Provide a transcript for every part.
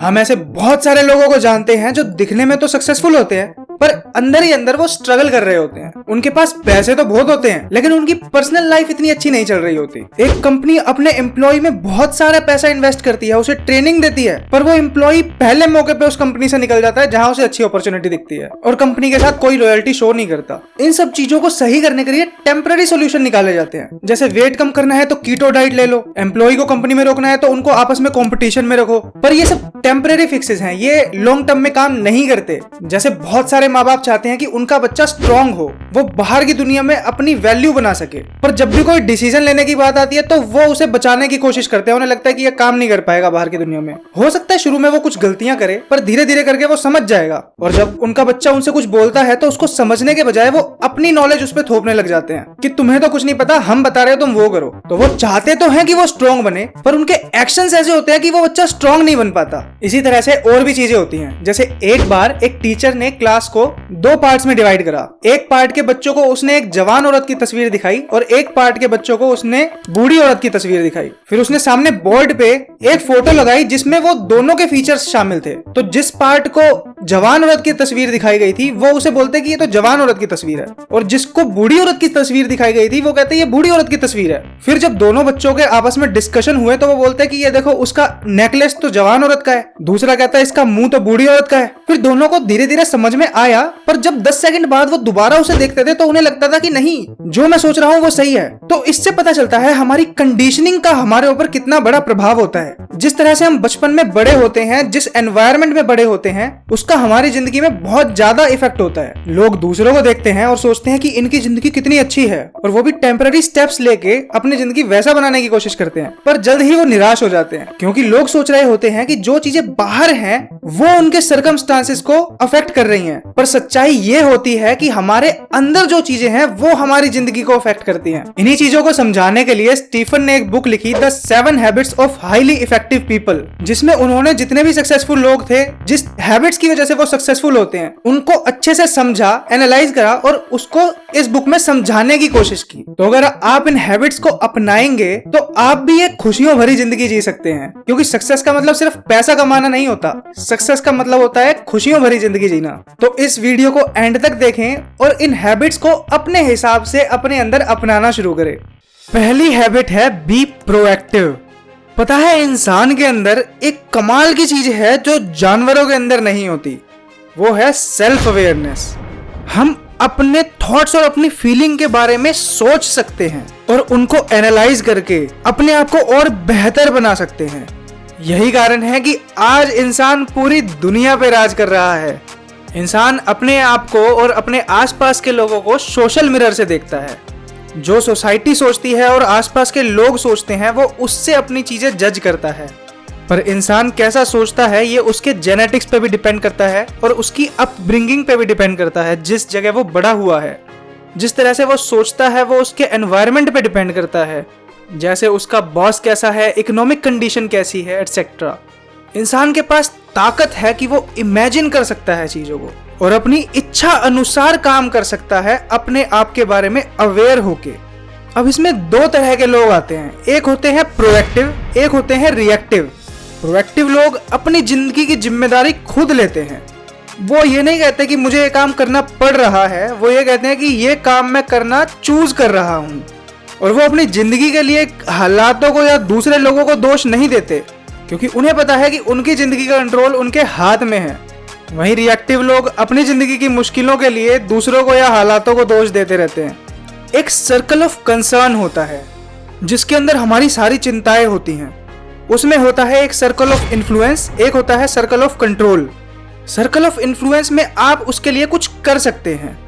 हम ऐसे बहुत सारे लोगों को जानते हैं जो दिखने में तो सक्सेसफुल होते हैं पर अंदर ही अंदर वो स्ट्रगल कर रहे होते हैं। उनके पास पैसे तो बहुत होते हैं लेकिन उनकी पर्सनल लाइफ इतनी अच्छी नहीं चल रही होती। एक कंपनी अपने एम्प्लॉय में बहुत सारा पैसा इन्वेस्ट करती है, उसे ट्रेनिंग देती है, पर वो एम्प्लॉय पहले मौके पे उस कंपनी से निकल जाता है जहां उसे अच्छी अपॉर्चुनिटी दिखती है और कंपनी के साथ कोई लॉयल्टी शो नहीं करता। इन सब चीजों को सही करने के लिए टेम्पररी सोल्यूशन निकाले जाते हैं। जैसे वेट कम करना है तो कीटो डाइट ले लो, एम्प्लॉय को कंपनी में रोकना है तो उनको आपस में कॉम्पिटिशन में रखो। पर ये सब टेम्पररी फिक्सेस हैं, ये लॉन्ग टर्म में काम नहीं करते। जैसे बहुत सारे माँ बाप चाहते हैं कि उनका बच्चा स्ट्रांग हो, वो बाहर की दुनिया में अपनी वैल्यू बना सके, पर जब भी कोई डिसीजन लेने की बात आती है तो वो उसे बचाने की कोशिश करते हैं। उन्हें लगता है कि ये काम नहीं कर पाएगा बाहर की दुनिया में। हो सकता है शुरू में वो कुछ गलतियां करे पर धीरे धीरे करके वो समझ जाएगा। और जब उनका बच्चा उनसे कुछ बोलता है तो उसको समझने के बजाय वो अपनी नॉलेज उस पर थोपने लग जाते हैं कि तुम्हें तो कुछ नहीं पता, हम बता रहे हो तुम वो करो। तो वो चाहते तो हैं कि वो स्ट्रांग बने पर उनके एक्शंस ऐसे होते हैं कि वो बच्चा स्ट्रांग नहीं बन पाता। इसी तरह से और भी चीजें होती हैं। जैसे एक बार एक टीचर ने क्लास को 2 पार्ट्स में डिवाइड करा। एक पार्ट के बच्चों को उसने एक जवान औरत की तस्वीर दिखाई और एक पार्ट के बच्चों को उसने बूढ़ी औरत की तस्वीर दिखाई। फिर उसने सामने बोर्ड पे एक फोटो लगाई जिसमें वो दोनों के फीचर्स शामिल थे। तो जिस पार्ट को जवान औरत की तस्वीर दिखाई गई थी वो उसे बोलते कि ये तो जवान औरत की तस्वीर है, और जिसको बूढ़ी औरत की तस्वीर दिखाई गई थी वो कहते ये बूढ़ी औरत की तस्वीर है। फिर जब दोनों बच्चों के आपस में डिस्कशन हुए तो वो बोलते कि ये देखो उसका नेकलेस तो जवान औरत का है, दूसरा कहता है इसका मुंह तो बूढ़ी औरत का है। फिर दोनों को धीरे धीरे समझ में आया, पर जब 10 सेकंड बाद वो दोबारा उसे देखते थे तो उन्हें लगता था कि नहीं, जो मैं सोच रहा हूँ वो सही है। तो इससे पता चलता है हमारी कंडीशनिंग का हमारे ऊपर कितना बड़ा प्रभाव होता है। जिस तरह से हम बचपन में बड़े होते हैं, जिस एनवायरनमेंट में बड़े होते हैं, उसका हमारी जिंदगी में बहुत ज्यादा इफेक्ट होता है। लोग दूसरों को देखते हैं और सोचते हैं कि इनकी जिंदगी कितनी अच्छी है और वो भी टेम्पररी स्टेप्स लेके अपनी जिंदगी वैसा बनाने की कोशिश करते हैं, पर जल्द ही वो निराश हो जाते हैं क्योंकि लोग सोच रहे होते हैं कि जो चीजें बाहर हैं वो उनके सर्कमस्टांसेस को अफेक्ट कर रही हैं। पर सच्चाई ये होती है कि हमारे अंदर जो चीजें हैं वो हमारी जिंदगी को अफेक्ट करती हैं। इन्हीं चीजों को समझाने के लिए स्टीफन ने एक बुक लिखी, the 7 habits of highly effective people, जिसमें उन्होंने जितने भी सक्सेसफुल लोग थे, जिस हैबिट्स की वजह से वो सक्सेसफुल होते हैं, उनको अच्छे से समझा, एनालाइज करा और उसको इस बुक में समझाने की कोशिश की। तो अगर आप इन हैबिट्स को अपनाएंगे तो आप भी एक खुशियों भरी जिंदगी जी सकते हैं, क्योंकि सक्सेस का मतलब सिर्फ पैसा कमाना नहीं होता। सक्सेस का मतलब होता है खुशियों भरी जिंदगी जीना। तो इस वीडियो को एंड तक देखें और इन हैबिट्स को अपने हिसाब से अपने अंदर अपनाना शुरू करें। पहली हैबिट है बी प्रोएक्टिव। पता है इंसान के अंदर एक कमाल की चीज है जो जानवरों के अंदर नहीं होती, वो है सेल्फ अवेयरनेस। हम अपने थॉट्स और अपनी फीलिंग के बारे में सोच सकते हैं और उनको एनालाइज करके अपने आप को और बेहतर बना सकते हैं। यही कारण है कि आज इंसान पूरी दुनिया पे राज कर रहा है। इंसान अपने आप को और अपने आसपास के लोगों को सोशल मिरर से देखता है। जो सोसाइटी सोचती है और आसपास के लोग सोचते हैं वो उससे अपनी चीजें जज करता है। पर इंसान कैसा सोचता है ये उसके जेनेटिक्स पे भी डिपेंड करता है और उसकी अपब्रिंगिंग पे भी डिपेंड करता है, जिस जगह वो बड़ा हुआ है। जिस तरह से वो सोचता है वो उसके एनवायरनमेंट पे डिपेंड करता है, जैसे उसका बॉस कैसा है, इकोनॉमिक कंडीशन कैसी है, एटसेट्रा। इंसान के पास ताकत है कि वो इमेजिन कर सकता है चीजों को और अपनी इच्छा अनुसार काम कर सकता है अपने आप के बारे में अवेयर होके। अब इसमें 2 तरह के लोग आते हैं, एक होते हैं प्रोएक्टिव, एक होते हैं रिएक्टिव। प्रोएक्टिव लोग अपनी जिंदगी की जिम्मेदारी खुद लेते हैं। वो ये नहीं कहते कि मुझे ये काम करना पड़ रहा है, वो ये कहते हैं कि ये काम मैं करना चूज कर रहा हूँ। और वो अपनी जिंदगी के लिए हालातों को या दूसरे लोगों को दोष नहीं देते, क्योंकि उन्हें पता है कि उनकी जिंदगी का कंट्रोल उनके हाथ में है। वहीं रिएक्टिव लोग अपनी जिंदगी की मुश्किलों के लिए दूसरों को या हालातों को दोष देते रहते हैं। एक सर्कल ऑफ कंसर्न होता है जिसके अंदर हमारी सारी चिंताएं होती हैं। उसमें होता है एक सर्कल ऑफ इन्फ्लुएंस, एक होता है circle of control. Circle of influence में आप उसके लिए कुछ कर सकते हैं।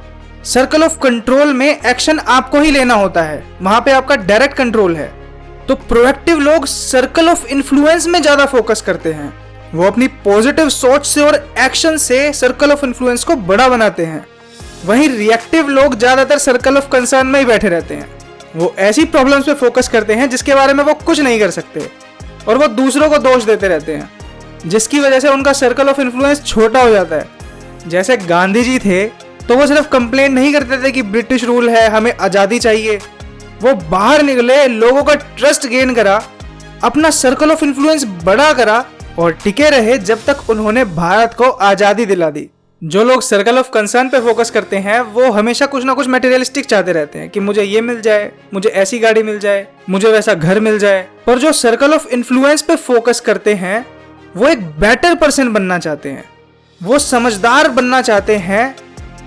सर्कल ऑफ कंट्रोल में एक्शन आपको ही लेना होता है, वहां पे आपका डायरेक्ट कंट्रोल है। तो प्रोएक्टिव लोग सर्कल ऑफ इन्फ्लुएंस में ज्यादा फोकस करते हैं। वो अपनी पॉजिटिव सोच से और एक्शन से सर्कल ऑफ इन्फ्लुएंस को बड़ा बनाते हैं। वहीं रिएक्टिव लोग ज्यादातर सर्कल ऑफ कंसर्न में ही बैठे रहते हैं। वो ऐसी प्रॉब्लम्स पे फोकस करते हैं जिसके बारे में वो कुछ नहीं कर सकते और वो दूसरों को दोष देते रहते हैं, जिसकी वजह से उनका सर्कल ऑफ इन्फ्लुएंस छोटा हो जाता है। जैसे गांधी जी थे तो वो सिर्फ कंप्लेंट नहीं करते थे कि ब्रिटिश रूल है, हमें आज़ादी चाहिए। वो बाहर निकले, लोगों का ट्रस्ट गेन करा, अपना सर्कल ऑफ इन्फ्लुएंस बड़ा करा और टिके रहे जब तक उन्होंने भारत को आजादी दिला दी। जो लोग सर्कल ऑफ कंसर्न पे फोकस करते हैं वो हमेशा कुछ ना कुछ मटेरियलिस्टिक चाहते रहते हैं कि मुझे ये मिल जाए, मुझे ऐसी गाड़ी मिल जाए, मुझे वैसा घर मिल जाए। पर जो सर्कल ऑफ इन्फ्लुएंस पे फोकस करते हैं वो एक बेटर पर्सन बनना चाहते हैं, वो समझदार बनना चाहते हैं,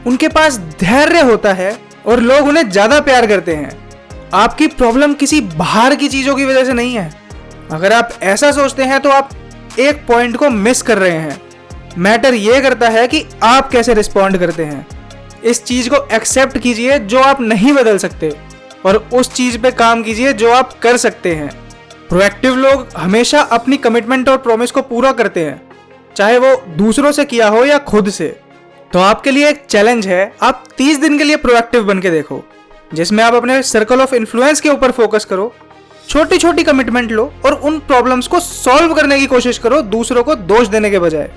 उनके पास धैर्य होता है और लोग उन्हें ज्यादा प्यार करते हैं। आपकी प्रॉब्लम किसी बाहर की चीजों की वजह से नहीं है। अगर आप ऐसा सोचते हैं तो आप एक पॉइंट को मिस कर रहे हैं। मैटर ये करता है कि आप कैसे रिस्पॉन्ड करते हैं। इस चीज को एक्सेप्ट कीजिए जो आप नहीं बदल सकते और उस चीज पे काम कीजिए जो आप कर सकते हैं। प्रोएक्टिव लोग हमेशा अपनी कमिटमेंट और प्रॉमिस को पूरा करते हैं, चाहे वो दूसरों से किया हो या खुद से। तो आपके लिए एक चैलेंज है, आप 30 दिन के लिए प्रोएक्टिव बन के देखो, जिसमें आप अपने सर्कल ऑफ इन्फ्लुएंस के ऊपर फोकस करो, छोटी छोटी कमिटमेंट लो और उन प्रॉब्लम्स को सॉल्व करने की कोशिश करो, दूसरों को दोष देने के बजाय।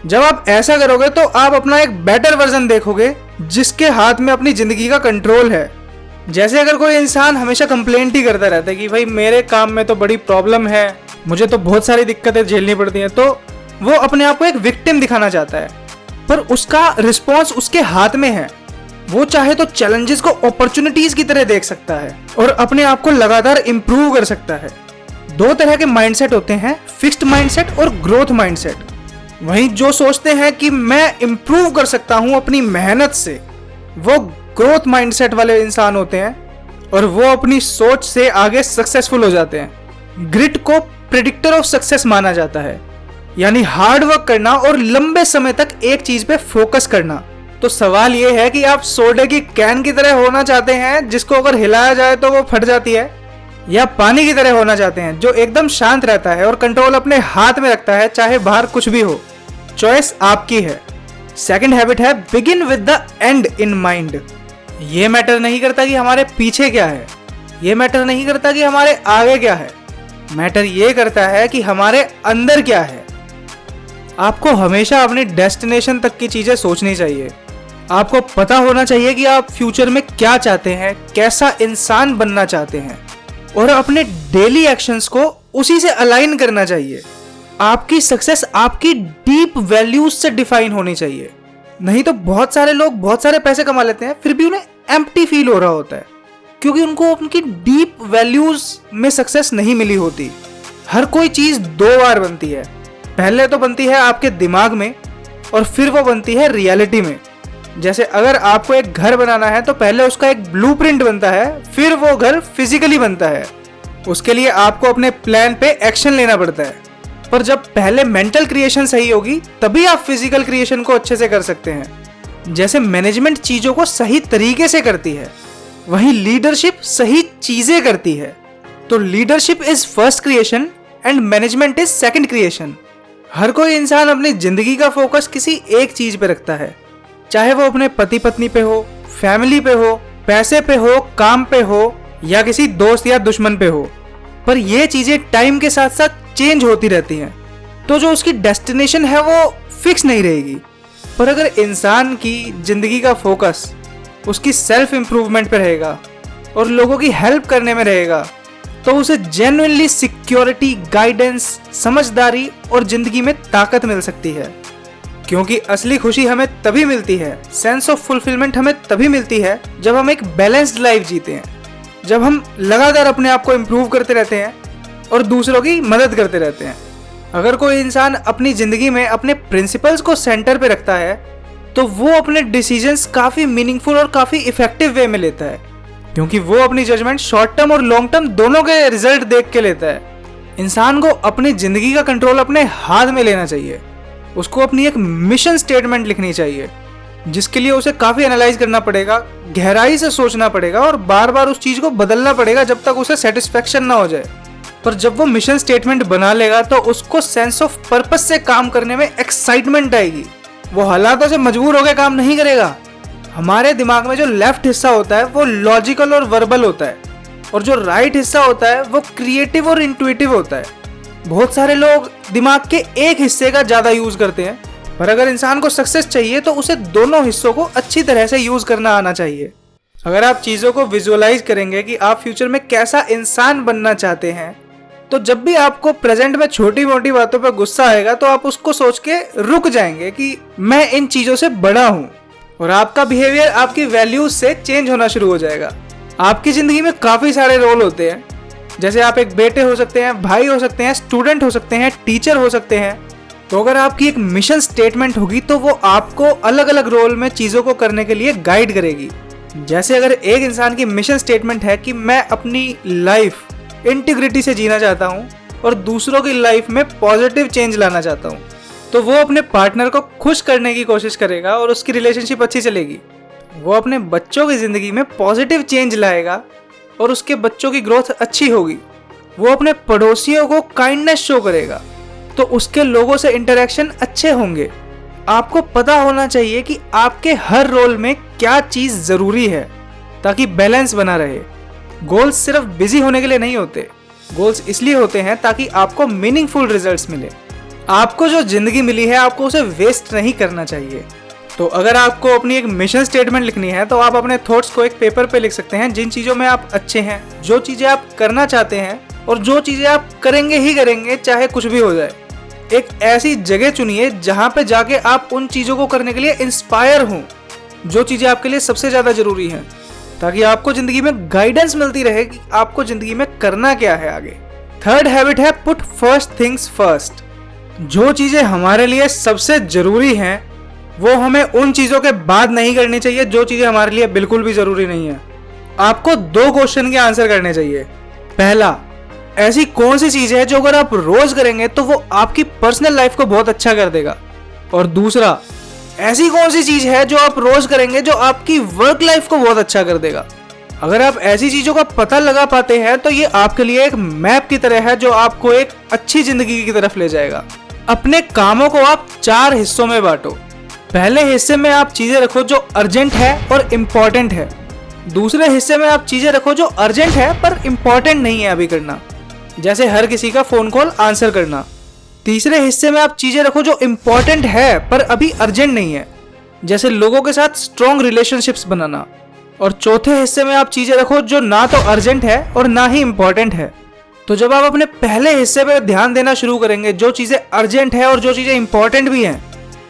जब आप ऐसा करोगे तो आप अपना एक बेटर वर्जन देखोगे जिसके हाथ में अपनी जिंदगी का कंट्रोल है। जैसे अगर कोई इंसान हमेशा कंप्लेंट ही करता रहता है कि भाई मेरे काम में तो बड़ी प्रॉब्लम है, मुझे तो बहुत सारी दिक्कतें झेलनी पड़ती हैं, तो वो अपने आप को एक विक्टिम दिखाना चाहता है। पर उसका रिस्पॉन्स उसके हाथ में है। वो चाहे तो चैलेंजेस को अपॉर्चुनिटीज की तरह देख सकता है और अपने आप को लगातार इंप्रूव कर सकता है। दो तरह के माइंडसेट होते हैं, फिक्स्ड माइंडसेट और ग्रोथ माइंडसेट। वहीं जो सोचते हैं कि मैं इंप्रूव कर सकता हूं अपनी मेहनत से, वो ग्रोथ माइंडसेट वाले इंसान होते हैं और वो अपनी सोच से आगे सक्सेसफुल हो जाते हैं। ग्रिट को प्रेडिक्टर ऑफ सक्सेस माना जाता है, यानी हार्ड वर्क करना और लंबे समय तक एक चीज पे फोकस करना। तो सवाल ये है कि आप सोडे की कैन की तरह होना चाहते हैं जिसको अगर हिलाया जाए तो वो फट जाती है, या पानी की तरह होना चाहते हैं जो एकदम शांत रहता है और कंट्रोल अपने हाथ में रखता है चाहे बाहर कुछ भी हो। चॉइस आपकी है। सेकंड हैबिट है begin with the and in mind. ये मैटर नहीं करता कि हमारे पीछे क्या है, ये मैटर नहीं करता कि हमारे आगे क्या है, मैटर ये करता है कि हमारे अंदर क्या है। आपको हमेशा अपनी डेस्टिनेशन तक की चीजें सोचनी चाहिए। आपको पता होना चाहिए कि आप फ्यूचर में क्या चाहते हैं, कैसा इंसान बनना चाहते हैं, और अपने डेली एक्शंस को उसी से अलाइन करना चाहिए। आपकी सक्सेस आपकी डीप वैल्यूज से डिफाइन होनी चाहिए। नहीं तो बहुत सारे लोग बहुत सारे पैसे कमा लेते हैं फिर भी उन्हें एम्प्टी फील हो रहा होता है, क्योंकि उनको उनकी डीप वैल्यूज में सक्सेस नहीं मिली होती। हर कोई चीज दो बार बनती है, पहले तो बनती है आपके दिमाग में और फिर वो बनती है रियलिटी में। जैसे अगर आपको एक घर बनाना है तो पहले उसका एक ब्लूप्रिंट बनता है, फिर वो घर फिजिकली बनता है। उसके लिए आपको अपने प्लान पे एक्शन लेना पड़ता है। पर जब पहले मेंटल क्रिएशन सही होगी तभी आप फिजिकल क्रिएशन को अच्छे से कर सकते हैं। जैसे मैनेजमेंट चीजों को सही तरीके से करती है, वहीं लीडरशिप सही चीजें करती है। तो leadership is first creation and management is second creation. हर कोई इंसान अपनी जिंदगी का फोकस किसी एक चीज पे रखता है, चाहे वो अपने पति पत्नी पे हो, फैमिली पे हो, पैसे पे हो, काम पे हो, या किसी दोस्त या दुश्मन पे हो। पर ये चीजें टाइम के साथ साथ चेंज होती रहती हैं, तो जो उसकी डेस्टिनेशन है वो फिक्स नहीं रहेगी। पर अगर इंसान की जिंदगी का फोकस उसकी सेल्फ इंप्रूवमेंट पे रहेगा और लोगों की हेल्प करने में रहेगा, तो उसे जेन्युइनली सिक्योरिटी, गाइडेंस, समझदारी और जिंदगी में ताकत मिल सकती है। क्योंकि असली खुशी हमें तभी मिलती है, सेंस ऑफ फुलफिलमेंट हमें तभी मिलती है जब हम एक बैलेंस्ड लाइफ जीते हैं, जब हम लगातार अपने आप को इम्प्रूव करते रहते हैं और दूसरों की मदद करते रहते हैं। अगर कोई इंसान अपनी जिंदगी में अपने प्रिंसिपल्स को सेंटर पे रखता है तो वो अपने डिसीजंस काफी मीनिंगफुल और काफी इफेक्टिव वे में लेता है, क्योंकि वो अपनी जजमेंट शॉर्ट टर्म और लॉन्ग टर्म दोनों के रिजल्ट देख के लेता है। इंसान को अपनी जिंदगी का कंट्रोल अपने हाथ में लेना चाहिए। उसको अपनी एक मिशन स्टेटमेंट लिखनी चाहिए, जिसके लिए उसे काफी एनालाइज करना पड़ेगा, गहराई से सोचना पड़ेगा और बार बार उस चीज को बदलना पड़ेगा जब तक उसे सेटिस्फेक्शन ना हो जाए। पर जब वो मिशन स्टेटमेंट बना लेगा तो उसको सेंस ऑफ पर्पस से काम करने में एक्साइटमेंट आएगी। वो हालातों से मजबूर होकर काम नहीं करेगा। हमारे दिमाग में जो लेफ्ट हिस्सा होता है वो लॉजिकल और वर्बल होता है, और जो राइट हिस्सा होता है वो क्रिएटिव और इंट्यूटिव होता है। बहुत सारे लोग दिमाग के एक हिस्से का ज्यादा यूज करते हैं, पर अगर इंसान को सक्सेस चाहिए तो उसे दोनों हिस्सों को अच्छी तरह से यूज करना आना चाहिए। अगर आप चीजों को विजुअलाइज करेंगे कि आप फ्यूचर में कैसा इंसान बनना चाहते हैं, तो जब भी आपको प्रेजेंट में छोटी मोटी बातों पर गुस्सा आएगा तो आप उसको सोच के रुक जाएंगे कि मैं इन चीजों से बड़ा हूं, और आपका बिहेवियर आपकी वैल्यूज से चेंज होना शुरू हो जाएगा। आपकी जिंदगी में काफी सारे रोल होते हैं, जैसे आप एक बेटे हो सकते हैं, भाई हो सकते हैं, स्टूडेंट हो सकते हैं, टीचर हो सकते हैं। तो अगर आपकी एक मिशन स्टेटमेंट होगी तो वो आपको अलग अलग रोल में चीजों को करने के लिए गाइड करेगी। जैसे अगर एक इंसान की मिशन स्टेटमेंट है कि मैं अपनी लाइफ इंटीग्रिटी से जीना चाहता हूँ और दूसरों की लाइफ में पॉजिटिव चेंज लाना चाहता हूँ, तो वो अपने पार्टनर को खुश करने की कोशिश करेगा और उसकी रिलेशनशिप अच्छी चलेगी। वो अपने बच्चों की जिंदगी में पॉजिटिव चेंज लाएगा और उसके बच्चों की ग्रोथ अच्छी होगी। वो अपने पड़ोसियों को काइंडनेस शो करेगा तो उसके लोगों से इंटरेक्शन अच्छे होंगे। आपको पता होना चाहिए कि आपके हर रोल में क्या चीज जरूरी है ताकि बैलेंस बना रहे। गोल्स सिर्फ बिजी होने के लिए नहीं होते, गोल्स इसलिए होते हैं ताकि आपको मीनिंगफुल रिजल्ट्स मिले। आपको जो जिंदगी मिली है आपको उसे वेस्ट नहीं करना चाहिए। तो अगर आपको अपनी एक मिशन स्टेटमेंट लिखनी है तो आप अपने थॉट्स को एक पेपर पे लिख सकते हैं, जिन चीज़ों में आप अच्छे हैं, जो चीज़ें आप करना चाहते हैं और जो चीज़ें आप करेंगे ही करेंगे चाहे कुछ भी हो जाए। एक ऐसी जगह चुनिए जहाँ पे जाके आप उन चीज़ों को करने के लिए इंस्पायर हों, जो चीज़ें आपके लिए सबसे ज़्यादा ज़रूरी हैं, ताकि आपको ज़िंदगी में गाइडेंस मिलती रहे कि आपको ज़िंदगी में करना क्या है आगे। थर्ड हैबिट है पुट फर्स्ट थिंग्स फर्स्ट। जो चीज़ें हमारे लिए सबसे ज़रूरी हैं वो हमें उन चीज़ों के बाद नहीं करनी चाहिए जो चीज़ें हमारे लिए बिल्कुल भी ज़रूरी नहीं है। आपको 2 क्वेश्चन के आंसर करने चाहिए। पहला, ऐसी कौन सी चीज़ है जो अगर आप रोज़ करेंगे तो वो आपकी पर्सनल लाइफ को बहुत अच्छा कर देगा। और दूसरा, ऐसी कौन सी चीज़ है जो आप रोज़ करेंगे जो आपकी वर्क लाइफ को बहुत अच्छा कर देगा। अगर आप ऐसी चीज़ों का पता लगा पाते हैं तो ये आपके लिए एक मैप की तरह है जो आपको एक अच्छी ज़िंदगी की तरफ ले जाएगा। अपने कामों को आप 4 हिस्सों में बांटो। पहले हिस्से में आप चीजें रखो जो अर्जेंट है और इम्पोर्टेंट है। दूसरे हिस्से में आप चीजें रखो जो अर्जेंट है पर इम्पोर्टेंट नहीं है अभी करना, जैसे हर किसी का फोन कॉल आंसर करना। तीसरे हिस्से में आप चीजें रखो जो इम्पोर्टेंट है पर अभी अर्जेंट नहीं है, जैसे लोगों के साथ स्ट्रॉन्ग रिलेशनशिप्स बनाना। और चौथे हिस्से में आप चीजें रखो जो ना तो अर्जेंट है और ना ही इम्पोर्टेंट है। तो जब आप अपने पहले हिस्से पर ध्यान देना शुरू करेंगे, जो चीजें अर्जेंट है और जो चीजें इंपॉर्टेंट भी हैं,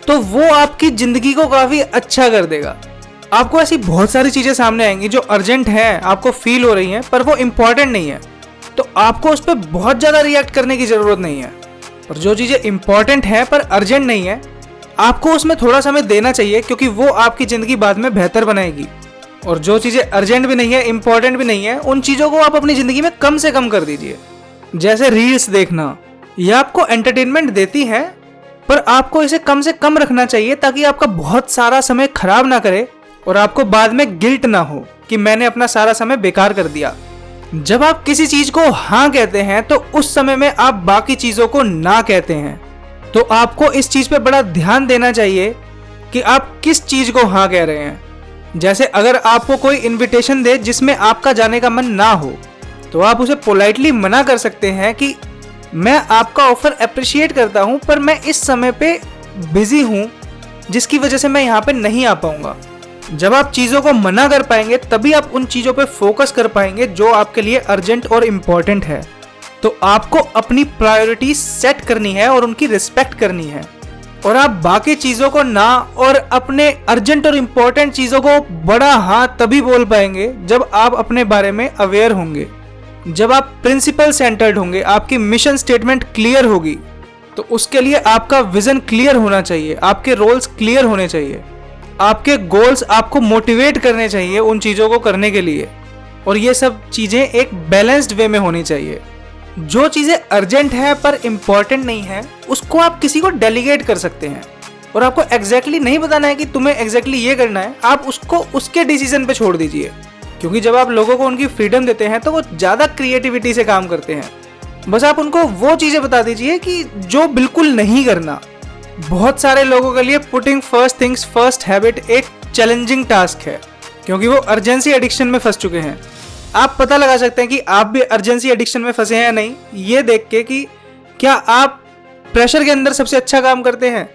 तो वो आपकी जिंदगी को काफी अच्छा कर देगा। आपको ऐसी बहुत सारी चीजें सामने आएंगी जो अर्जेंट हैं, आपको फील हो रही हैं, पर वो इंपॉर्टेंट नहीं है, तो आपको उस पर बहुत ज्यादा रिएक्ट करने की जरूरत नहीं है। और जो चीजें इंपॉर्टेंट हैं पर अर्जेंट नहीं है, आपको उसमें थोड़ा समय देना चाहिए, क्योंकि वो आपकी जिंदगी बाद में बेहतर बनाएगी। और जो चीजें अर्जेंट भी नहीं है, इंपॉर्टेंट भी नहीं है, उन चीजों को आप अपनी जिंदगी में कम से कम कर दीजिए। जैसे रील्स देखना, ये आपको एंटरटेनमेंट देती है, पर आपको इसे कम से कम रखना चाहिए ताकि आपका बहुत सारा समय खराब ना करे और आपको बाद में गिल्ट ना हो कि मैंने अपना सारा समय बेकार कर दिया। जब आप किसी चीज को हाँ कहते हैं तो उस समय में आप बाकी चीजों को ना कहते हैं। तो आपको इस चीज पे बड़ा ध्यान देना चाहिए कि आप किस चीज को हाँ कह रहे हैं। जैसे अगर आपको कोई इन्विटेशन दे जिसमें आपका जाने का मन ना हो, तो आप उसे पोलाइटली मना कर सकते हैं कि मैं आपका ऑफर अप्रिशिएट करता हूं पर मैं इस समय पे बिजी हूं, जिसकी वजह से मैं यहाँ पे नहीं आ पाऊंगा। जब आप चीज़ों को मना कर पाएंगे तभी आप उन चीज़ों पे फोकस कर पाएंगे जो आपके लिए अर्जेंट और इम्पोर्टेंट है। तो आपको अपनी प्रायोरिटी सेट करनी है और उनकी रिस्पेक्ट करनी है, और आप बाकी चीज़ों को ना और अपने अर्जेंट और इम्पोर्टेंट चीज़ों को बड़ा हाँ तभी बोल पाएंगे जब आप अपने बारे में अवेयर होंगे, जब आप प्रिंसिपल सेंटर्ड होंगे, आपकी मिशन स्टेटमेंट क्लियर होगी। तो उसके लिए आपका विजन क्लियर होना चाहिए, आपके रोल्स क्लियर होने चाहिए, आपके गोल्स आपको मोटिवेट करने चाहिए उन चीज़ों को करने के लिए, और ये सब चीज़ें एक बैलेंस्ड वे में होनी चाहिए। जो चीज़ें अर्जेंट हैं पर इम्पॉर्टेंट नहीं है, उसको आप किसी को डेलीगेट कर सकते हैं, और आपको एग्जैक्टली नहीं बताना है कि तुम्हें एग्जैक्टली ये करना है, आप उसको उसके डिसीजन पे छोड़ दीजिए। क्योंकि जब आप लोगों को उनकी फ्रीडम देते हैं तो वो ज़्यादा क्रिएटिविटी से काम करते हैं। बस आप उनको वो चीज़ें बता दीजिए कि जो बिल्कुल नहीं करना। बहुत सारे लोगों के लिए putting first things first habit एक चैलेंजिंग टास्क है, क्योंकि वो अर्जेंसी एडिक्शन में फंस चुके हैं। आप पता लगा सकते हैं कि आप भी अर्जेंसी एडिक्शन में फंसे हैं या नहीं, ये देख के कि क्या आप प्रेशर के अंदर सबसे अच्छा काम करते हैं,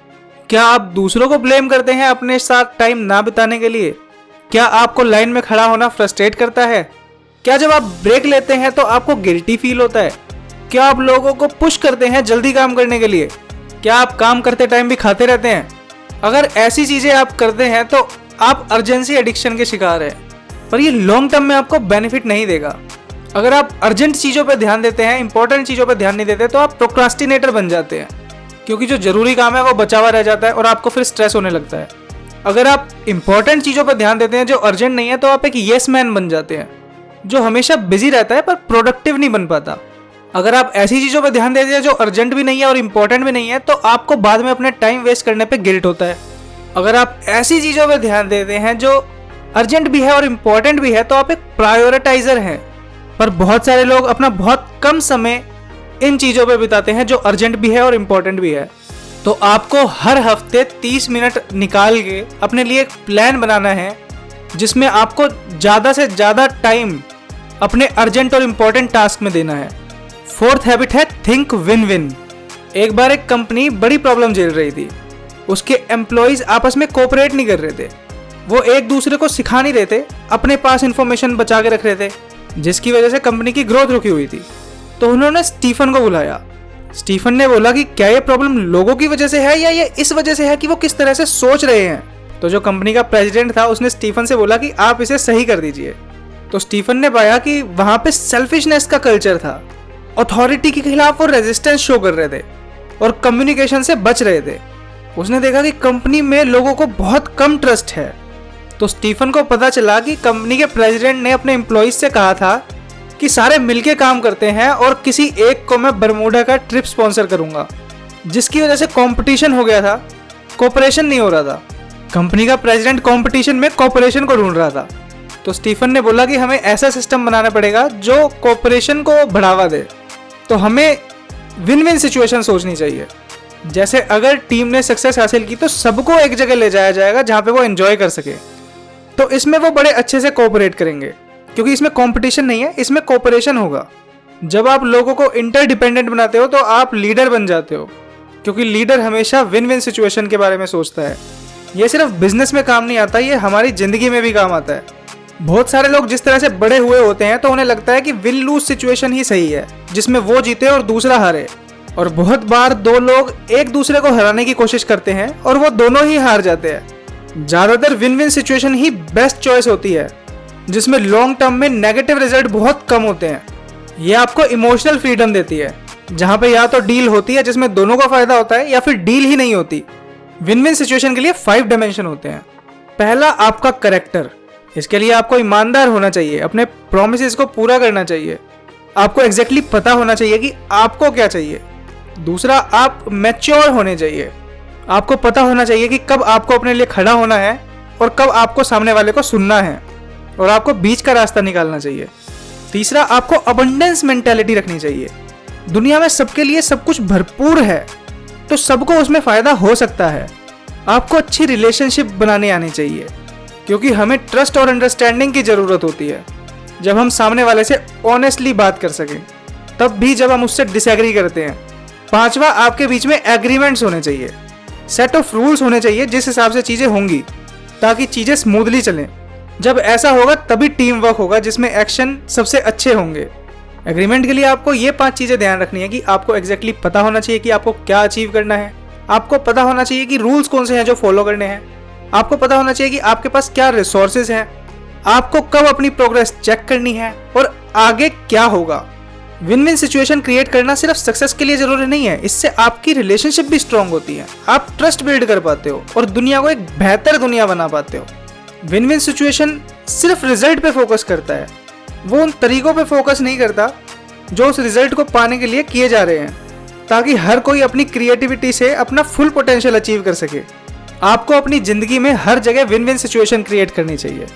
क्या आप दूसरों को ब्लेम करते हैं अपने साथ टाइम ना बिताने के लिए, क्या आपको लाइन में खड़ा होना फ्रस्ट्रेट करता है, क्या जब आप ब्रेक लेते हैं तो आपको गिल्टी फील होता है, क्या आप लोगों को पुश करते हैं जल्दी काम करने के लिए? क्या आप काम करते टाइम भी खाते रहते हैं? अगर ऐसी चीजें आप करते हैं तो आप अर्जेंसी एडिक्शन के शिकार हैं, पर ये लॉन्ग टर्म में आपको बेनिफिट नहीं देगा। अगर आप अर्जेंट चीजों पर ध्यान देते हैं, इंपॉर्टेंट चीजों पर ध्यान नहीं देते, तो आप प्रोक्रास्टिनेटर बन जाते हैं, क्योंकि जो जरूरी काम है वो बचा हुआ रह जाता है और आपको फिर स्ट्रेस होने लगता है। अगर आप इंपॉर्टेंट चीजों पर ध्यान देते हैं जो अर्जेंट नहीं है, तो आप एक येस मैन बन जाते हैं, जो हमेशा बिजी रहता है पर प्रोडक्टिव नहीं बन पाता। अगर आप ऐसी चीजों पर ध्यान देते हैं जो अर्जेंट भी नहीं है और इंपॉर्टेंट भी नहीं है, तो आपको बाद में अपने टाइम वेस्ट करने पे गिल्ट होता है। अगर आप ऐसी चीजों पर ध्यान देते हैं जो अर्जेंट भी है और इंपॉर्टेंट भी है, तो आप एक प्रायोरिटाइजर हैं। पर बहुत सारे लोग अपना बहुत कम समय इन चीजों पर बिताते हैं जो अर्जेंट भी है और इंपॉर्टेंट भी है। तो आपको हर हफ्ते 30 मिनट निकाल के अपने लिए एक प्लान बनाना है, जिसमें आपको ज्यादा से ज्यादा टाइम अपने अर्जेंट और इंपॉर्टेंट टास्क में देना है। फोर्थ हैबिट है थिंक विन विन। एक बार एक कंपनी बड़ी प्रॉब्लम झेल रही थी। उसके एम्प्लॉइज आपस में कोऑपरेट नहीं कर रहे थे, वो एक दूसरे को सिखा नहीं रहे थे, अपने पास इंफॉर्मेशन बचा के रख रहे थे, जिसकी वजह से कंपनी की ग्रोथ रुकी हुई थी। तो उन्होंने स्टीफन को बुलाया। स्टीफन ने बोला कि क्या ये प्रॉब्लम लोगों की वजह से है या ये इस वजह से है कि वो किस तरह से सोच रहे हैं। तो जो कंपनी का प्रेसिडेंट था उसने स्टीफन से बोला कि आप इसे सही कर दीजिए। तो स्टीफन ने पाया कि वहां पे सेल्फिशनेस का कल्चर था, अथॉरिटी के खिलाफ वो रेजिस्टेंस शो कर रहे थे और कम्युनिकेशन से बच रहे थे। उसने देखा कि कंपनी में लोगों को बहुत कम ट्रस्ट है। तो स्टीफन को पता चला कि कंपनी के प्रेसिडेंट ने अपने एम्प्लॉइज से कहा था कि सारे मिलके काम करते हैं और किसी एक को मैं बरमूडा का ट्रिप स्पॉन्सर करूंगा, जिसकी वजह से कंपटीशन हो गया था, कोऑपरेशन नहीं हो रहा था। कंपनी का प्रेसिडेंट कंपटीशन में कोऑपरेशन को ढूंढ रहा था। तो स्टीफन ने बोला कि हमें ऐसा सिस्टम बनाना पड़ेगा जो कोऑपरेशन को बढ़ावा दे। तो हमें विन विन सिचुएशन सोचनी चाहिए। जैसे अगर टीम ने सक्सेस हासिल की तो सबको एक जगह ले जाया जाएगा जहां पे वो एंजॉय कर सके। तो इसमें वो बड़े अच्छे से कोऑपरेट करेंगे, क्योंकि इसमें कंपटीशन नहीं है, इसमें कोऑपरेशन होगा। जब आप लोगों को इंटरडिपेंडेंट बनाते हो तो आप लीडर बन जाते हो, क्योंकि लीडर हमेशा विन विन सिचुएशन के बारे में सोचता है। ये सिर्फ बिजनेस में काम नहीं आता, ये हमारी जिंदगी में भी काम आता है। बहुत सारे लोग जिस तरह से बड़े हुए होते हैं तो उन्हें लगता है कि विन लूज सिचुएशन ही सही है, जिसमें वो जीते और दूसरा हारे। और बहुत बार दो लोग एक दूसरे को हराने की कोशिश करते हैं और वो दोनों ही हार जाते हैं। ज्यादातर विन विन सिचुएशन ही बेस्ट चॉइस होती है, जिसमें लॉन्ग टर्म में नेगेटिव रिजल्ट बहुत कम होते हैं। ये आपको इमोशनल फ्रीडम देती है, जहां पे या तो डील होती है जिसमें दोनों का फायदा होता है, या फिर डील ही नहीं होती। विन विन सिचुएशन के लिए 5 डायमेंशन होते हैं। पहला, आपका कैरेक्टर। इसके लिए आपको ईमानदार होना चाहिए, अपने प्रॉमिसेस को पूरा करना चाहिए, आपको एग्जैक्टली पता होना चाहिए कि आपको क्या चाहिए। दूसरा, आप मैच्योर होने चाहिए, आपको पता होना चाहिए कि कब आपको अपने लिए खड़ा होना है और कब आपको सामने वाले को सुनना है, और आपको बीच का रास्ता निकालना चाहिए। तीसरा, आपको अबंडेंस मेंटालिटी रखनी चाहिए। दुनिया में सबके लिए सब कुछ भरपूर है, तो सबको उसमें फायदा हो सकता है। आपको अच्छी रिलेशनशिप बनाने आनी चाहिए, क्योंकि हमें ट्रस्ट और अंडरस्टैंडिंग की जरूरत होती है। जब हम सामने वाले से ऑनेस्टली बात कर सकें, तब भी जब हम उससे डिसएग्री करते हैं। पांचवा, आपके बीच में एग्रीमेंट्स होने चाहिए, सेट ऑफ रूल्स होने चाहिए जिस हिसाब से चीजें होंगी, ताकि चीजें स्मूथली चलें। जब ऐसा होगा तभी टीम वर्क होगा, जिसमें एक्शन सबसे अच्छे होंगे। एग्रीमेंट के लिए आपको ये 5 चीजें ध्यान रखनी है कि आपको एग्जैक्टली पता होना चाहिए कि आपको क्या अचीव करना है, आपको पता होना चाहिए कि रूल्स कौन से हैं जो फॉलो करने हैं, आपको पता होना चाहिए कि आपके पास क्या रिसोर्सेज हैं, आपको कब अपनी प्रोग्रेस चेक करनी है और आगे क्या होगा। विन विन सिचुएशन क्रिएट करना सिर्फ सक्सेस के लिए जरूरी नहीं है, इससे आपकी रिलेशनशिप भी स्ट्रांग होती है, आप ट्रस्ट बिल्ड कर पाते हो और दुनिया को एक बेहतर दुनिया बना पाते हो। विन विन सिचुएशन सिर्फ रिजल्ट पे फोकस करता है, वो उन तरीकों पे फोकस नहीं करता जो उस रिजल्ट को पाने के लिए किए जा रहे हैं, ताकि हर कोई अपनी क्रिएटिविटी से अपना फुल पोटेंशियल अचीव कर सके। आपको अपनी जिंदगी में हर जगह विन विन सिचुएशन क्रिएट करनी चाहिए।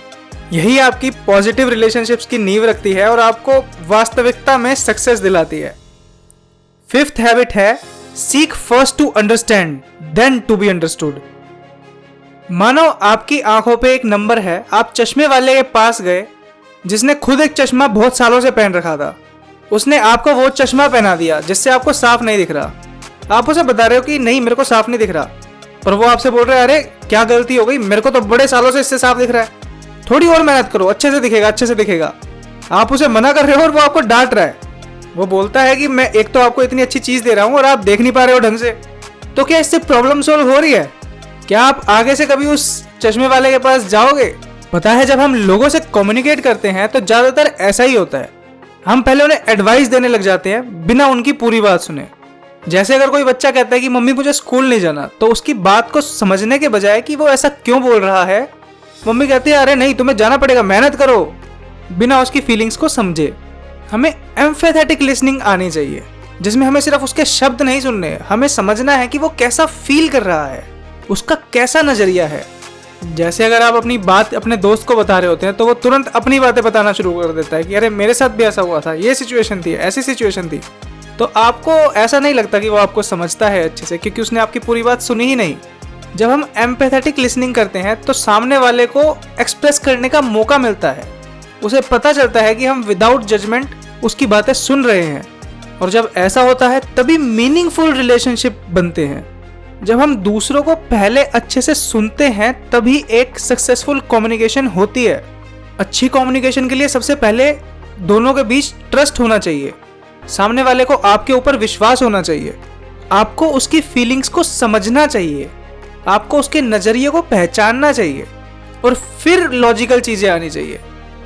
यही आपकी पॉजिटिव रिलेशनशिप्स की नींव रखती है और आपको वास्तविकता में सक्सेस दिलाती है। 5th हैबिट है seek first to understand then to be understood. मानो आपकी आंखों पे एक नंबर है, आप चश्मे वाले के पास गए जिसने खुद एक चश्मा बहुत सालों से पहन रखा था। उसने आपको वो चश्मा पहना दिया जिससे आपको साफ नहीं दिख रहा। आप उसे बता रहे हो कि नहीं मेरे को साफ नहीं दिख रहा, और वो आपसे बोल रहा है अरे क्या गलती हो गई, मेरे को तो बड़े सालों से इससे साफ दिख रहा है, थोड़ी और मेहनत करो, अच्छे से दिखेगा अच्छे से दिखेगा। आप उसे मना कर रहे हो और वो आपको डांट रहा है। वो बोलता है कि मैं एक तो आपको इतनी अच्छी चीज दे रहा हूँ और आप देख नहीं पा रहे हो ढंग से, तो क्या इससे प्रॉब्लम सोल्व हो रही है? क्या आप आगे से कभी उस चश्मे वाले के पास जाओगे? पता है, जब हम लोगों से कम्युनिकेट करते हैं तो ज्यादातर ऐसा ही होता है। हम पहले उन्हें एडवाइस देने लग जाते हैं बिना उनकी पूरी बात सुने। जैसे अगर कोई बच्चा कहता है कि मम्मी मुझे स्कूल नहीं जाना, तो उसकी बात को समझने के बजाय कि वो ऐसा क्यों बोल रहा है, मम्मी कहती है अरे नहीं तुम्हें जाना पड़ेगा, मेहनत करो, बिना उसकी फीलिंग्स को समझे। हमें एम्फैथेटिक लिसनिंग आनी चाहिए, जिसमें हमें सिर्फ उसके शब्द नहीं सुनने, हमें समझना है कि वो कैसा फील कर रहा है, उसका कैसा नजरिया है। जैसे अगर आप अपनी बात अपने दोस्त को बता रहे होते हैं तो वो तुरंत अपनी बातें बताना शुरू कर देता है कि अरे मेरे साथ भी ऐसा हुआ था, ये सिचुएशन थी, ऐसी सिचुएशन थी। तो आपको ऐसा नहीं लगता कि वो आपको समझता है अच्छे से, क्योंकि उसने आपकी पूरी बात सुनी ही नहीं। जब हम एम्पैथेटिक लिसनिंग करते हैं तो सामने वाले को एक्सप्रेस करने का मौका मिलता है, उसे पता चलता है कि हम विदाउट जजमेंट उसकी बातें सुन रहे हैं। और जब ऐसा होता है तभी मीनिंगफुल रिलेशनशिप बनते हैं। जब हम दूसरों को पहले अच्छे से सुनते हैं तभी एक सक्सेसफुल कम्युनिकेशन होती है। अच्छी कम्युनिकेशन के लिए सबसे पहले दोनों के बीच ट्रस्ट होना चाहिए, सामने वाले को आपके ऊपर विश्वास होना चाहिए, आपको उसकी फीलिंग्स को समझना चाहिए, आपको उसके नजरिए को पहचानना चाहिए और फिर लॉजिकल चीजें आनी चाहिए।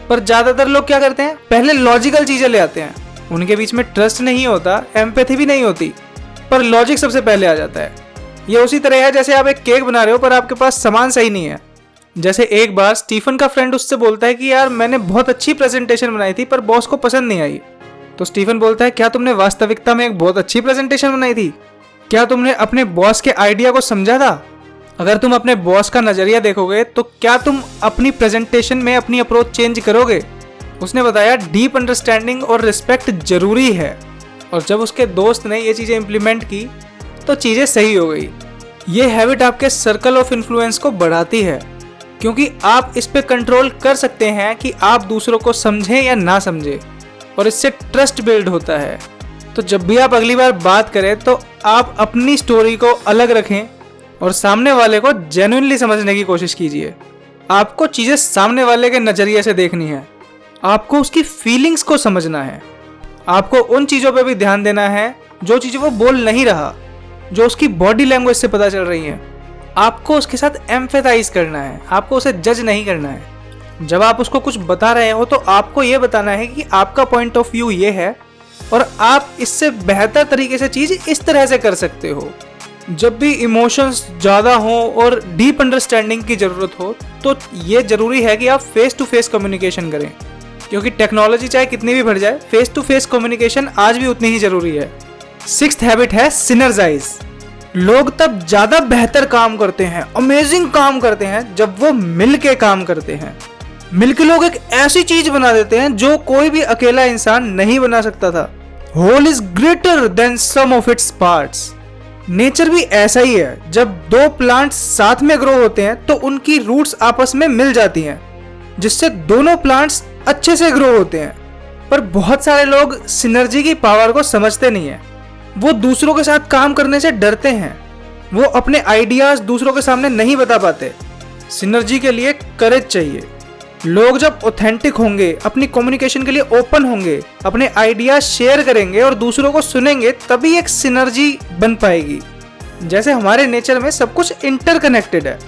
पर ज्यादातर लोग क्या करते हैं, पहले लॉजिकल चीजें ले आते हैं, उनके बीच में ट्रस्ट नहीं होता, एम्पैथी भी नहीं होती, पर लॉजिक सबसे पहले आ जाता है। ये उसी तरह है जैसे आप एक केक बना रहे हो पर आपके पास सामान सही नहीं है। जैसे एक बार स्टीफन का फ्रेंड उससे बोलता है कि यार मैंने बहुत अच्छी प्रेजेंटेशन बनाई थी पर बॉस को पसंद नहीं आई। तो स्टीफन बोलता है क्या तुमने वास्तविकता में एक बहुत अच्छी प्रेजेंटेशन बनाई थी? क्या तुमने अपने बॉस के आइडिया को समझा था? अगर तुम अपने बॉस का नजरिया देखोगे तो क्या तुम अपनी प्रेजेंटेशन में अपनी अप्रोच चेंज करोगे? उसने बताया डीप अंडरस्टैंडिंग और रिस्पेक्ट जरूरी है। और जब उसके दोस्त ने ये चीजें इंप्लीमेंट की तो चीजें सही हो गई। ये हैबिट आपके सर्कल ऑफ इन्फ्लुएंस को बढ़ाती है, क्योंकि आप इस पे कंट्रोल कर सकते हैं कि आप दूसरों को समझें या ना समझें, और इससे ट्रस्ट बिल्ड होता है। तो जब भी आप अगली बार बात करें तो आप अपनी स्टोरी को अलग रखें और सामने वाले को जेन्युइनली समझने की कोशिश कीजिए। आपको चीजें सामने वाले के नजरिए से देखनी है, आपको उसकी फीलिंग्स को समझना है, आपको उन चीजों पे भी ध्यान देना है जो चीजें वो बोल नहीं रहा, जो उसकी बॉडी लैंग्वेज से पता चल रही है। आपको उसके साथ एम्फेथाइज करना है, आपको उसे जज नहीं करना है। जब आप उसको कुछ बता रहे हो तो आपको यह बताना है कि आपका पॉइंट ऑफ व्यू ये है और आप इससे बेहतर तरीके से चीज इस तरह से कर सकते हो। जब भी इमोशंस ज़्यादा हो और डीप अंडरस्टैंडिंग की ज़रूरत हो तो ये ज़रूरी है कि आप फेस टू फेस कम्युनिकेशन करें, क्योंकि टेक्नोलॉजी चाहे कितनी भी बढ़ जाए, फेस टू फेस कम्युनिकेशन आज भी उतनी ही ज़रूरी है। सिक्स्थ हैबिट है सिनर्जाइज। लोग तब ज़्यादा बेहतर काम करते हैं, अमेजिंग काम करते हैं, जब वो मिल के काम करते हैं। मिलके लोग एक ऐसी चीज बना देते हैं जो कोई भी अकेला इंसान नहीं बना सकता था। Whole is greater than sum of its parts. Nature भी ऐसा ही है, जब दो प्लांट्स साथ में ग्रो होते हैं तो उनकी रूट्स आपस में मिल जाती हैं, जिससे दोनों प्लांट्स अच्छे से ग्रो होते हैं। पर बहुत सारे लोग सिनर्जी की पावर को समझते नहीं है, वो दूसरों के साथ काम करने से डरते हैं, वो अपने आइडियाज दूसरों के सामने नहीं बता पाते। सिनर्जी के लिए करेज चाहिए। लोग जब ऑथेंटिक होंगे, अपनी कम्युनिकेशन के लिए ओपन होंगे, अपने आइडियाज शेयर करेंगे और दूसरों को सुनेंगे, तभी एक सिनर्जी बन पाएगी। जैसे हमारे नेचर में सब कुछ इंटरकनेक्टेड है,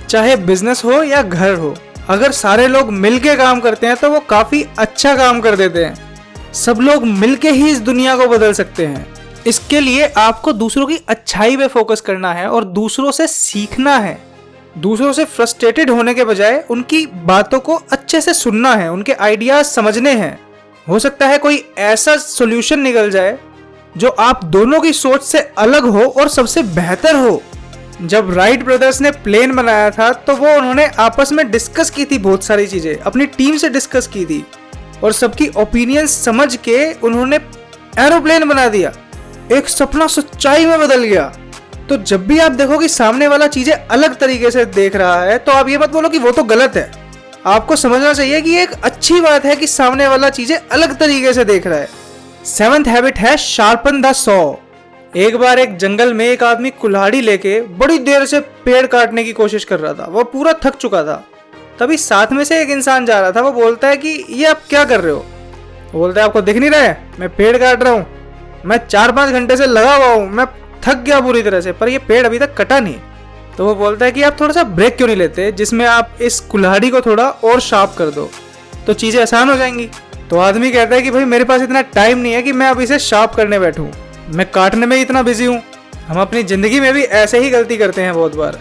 चाहे बिजनेस हो या घर हो। अगर सारे लोग मिलके काम करते हैं तो वो काफी अच्छा काम कर देते हैं। सब लोग मिलके ही इस दुनिया को बदल सकते हैं। इसके लिए आपको दूसरों की अच्छाई पे फोकस करना है और दूसरों से सीखना है। दूसरों से फ्रस्ट्रेटेड होने के बजाय उनकी बातों को अच्छे से सुनना है, उनके आइडियाज समझने हैं। हो सकता है कोई ऐसा सॉल्यूशन निकल जाए जो आप दोनों की सोच से अलग हो और सबसे बेहतर हो। जब राइट ब्रदर्स ने प्लेन बनाया था तो वो उन्होंने आपस में डिस्कस की थी, बहुत सारी चीजें अपनी टीम से डिस्कस की थी और सबकी ओपिनियन समझ के उन्होंने एरोप्लेन बना दिया। एक सपना सच्चाई में बदल गया। तो जब भी आप देखो कि सामने वाला चीजें अलग तरीके से देख रहा है तो आप ये मत बोलो कि वो तो गलत है। आपको समझना चाहिए कि एक अच्छी बात है कि सामने वाला चीजें अलग तरीके से देख रहा है। सेवंथ हैबिट है शार्पन द सॉ। एक बार एक जंगल में एक आदमी कुल्हाड़ी लेके बड़ी देर से पेड़ काटने की कोशिश कर रहा था, वो पूरा थक चुका था। तभी साथ में से एक इंसान जा रहा था, वो बोलता है कि ये आप क्या कर रहे हो? वो बोलता है आपको दिख नहीं रहा है, मैं पेड़ काट रहा हूँ, मैं 4-5 घंटे से लगा हुआ हूँ, मैं थक गया पूरी तरह से, पर ये पेड़ अभी तक कटा नहीं। तो वो बोलता है कि आप थोड़ा सा ब्रेक क्यों नहीं लेते जिसमें आप इस कुल्हाड़ी को थोड़ा और शार्प कर दो, तो चीज़ें आसान हो जाएंगी। तो आदमी कहता है कि भाई मेरे पास इतना टाइम नहीं है कि मैं अब इसे शार्प करने बैठूं, मैं काटने में इतना बिजी हूँ। हम अपनी ज़िंदगी में भी ऐसे ही गलती करते हैं बहुत बार।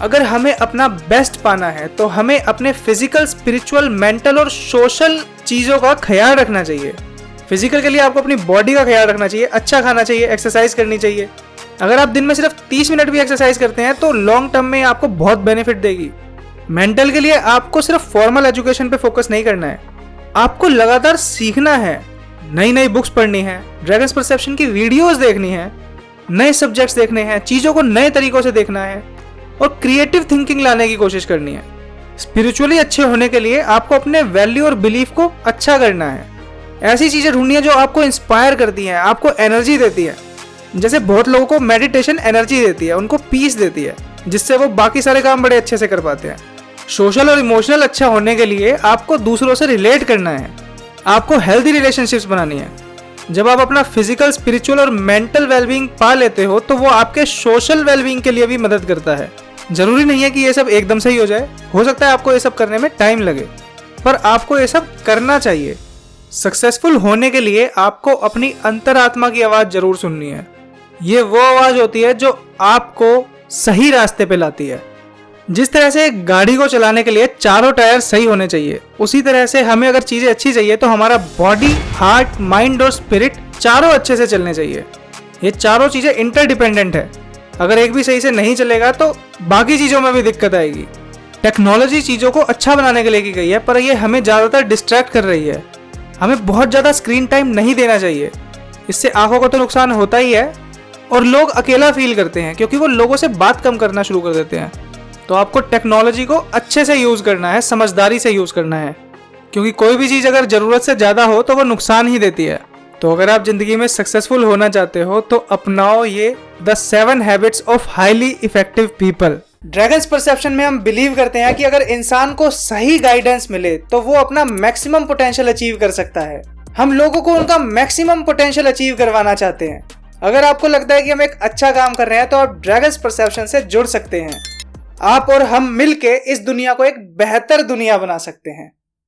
अगर हमें अपना बेस्ट पाना है तो हमें अपने फिजिकल, स्पिरिचुअल, मेंटल और सोशल चीज़ों का ख्याल रखना चाहिए। फिजिकल के लिए आपको अपनी बॉडी का ख्याल रखना चाहिए, अच्छा खाना चाहिए, एक्सरसाइज करनी चाहिए। अगर आप दिन में सिर्फ 30 मिनट भी एक्सरसाइज करते हैं तो लॉन्ग टर्म में आपको बहुत बेनिफिट देगी। मेंटल के लिए आपको सिर्फ फॉर्मल एजुकेशन पे फोकस नहीं करना है, आपको लगातार सीखना है, नई नई बुक्स पढ़नी है, ड्रैगन्स परसेप्शन की वीडियोस देखनी है, नए सब्जेक्ट्स देखने हैं, चीज़ों को नए तरीकों से देखना है और क्रिएटिव थिंकिंग लाने की कोशिश करनी है। स्पिरिचुअली अच्छे होने के लिए आपको अपने वैल्यू और बिलीफ को अच्छा करना है। ऐसी चीज़ें ढूंढनी है जो आपको इंस्पायर करती हैं, आपको एनर्जी देती है। जैसे बहुत लोगों को मेडिटेशन एनर्जी देती है, उनको पीस देती है, जिससे वो बाकी सारे काम बड़े अच्छे से कर पाते हैं। सोशल और इमोशनल अच्छा होने के लिए आपको दूसरों से रिलेट करना है, आपको हेल्दी रिलेशनशिप्स बनानी है। जब आप अपना फिजिकल, स्पिरिचुअल और मेंटल वेलबींग पा लेते हो तो वो आपके सोशल वेलबींग के लिए भी मदद करता है। जरूरी नहीं है कि ये सब एकदम से ही हो जाए, हो सकता है आपको ये सब करने में टाइम लगे, पर आपको ये सब करना चाहिए। सक्सेसफुल होने के लिए आपको अपनी अंतरात्मा की आवाज़ जरूर सुननी है। ये वो आवाज़ होती है जो आपको सही रास्ते पे लाती है। जिस तरह से एक गाड़ी को चलाने के लिए चारों टायर सही होने चाहिए, उसी तरह से हमें अगर चीज़ें अच्छी चाहिए तो हमारा बॉडी, हार्ट, माइंड और स्पिरिट चारों अच्छे से चलने चाहिए। ये चारों चीज़ें इंटरडिपेंडेंट है। अगर एक भी सही से नहीं चलेगा तो बाकी चीज़ों में भी दिक्कत आएगी। टेक्नोलॉजी चीज़ों को अच्छा बनाने के लिए की गई है, पर यह हमें ज़्यादातर डिस्ट्रैक्ट कर रही है। हमें बहुत ज़्यादा स्क्रीन टाइम नहीं देना चाहिए, इससे आंखों को तो नुकसान होता ही है और लोग अकेला फील करते हैं क्योंकि वो लोगों से बात कम करना शुरू कर देते हैं। तो आपको टेक्नोलॉजी को अच्छे से यूज़ करना है, समझदारी से यूज़ करना है, क्योंकि कोई भी चीज़ अगर ज़रूरत से ज़्यादा हो तो वो नुकसान ही देती है। तो अगर आप ज़िंदगी में सक्सेसफुल होना चाहते हो तो अपनाओ ये the 7 habits of highly effective people. Dragons perception में हम बिलीव करते हैं कि अगर इंसान को सही गाइडेंस मिले तो वो अपना मैक्सिमम पोटेंशियल अचीव कर सकता है। हम लोगों को उनका मैक्सिमम पोटेंशियल अचीव करवाना चाहते हैं। अगर आपको लगता है कि हम एक अच्छा काम कर रहे हैं तो आप ड्रैगन्स परसेप्शन से जुड़ सकते हैं। आप और हम मिलके इस दुनिया को एक बेहतर दुनिया बना सकते हैं।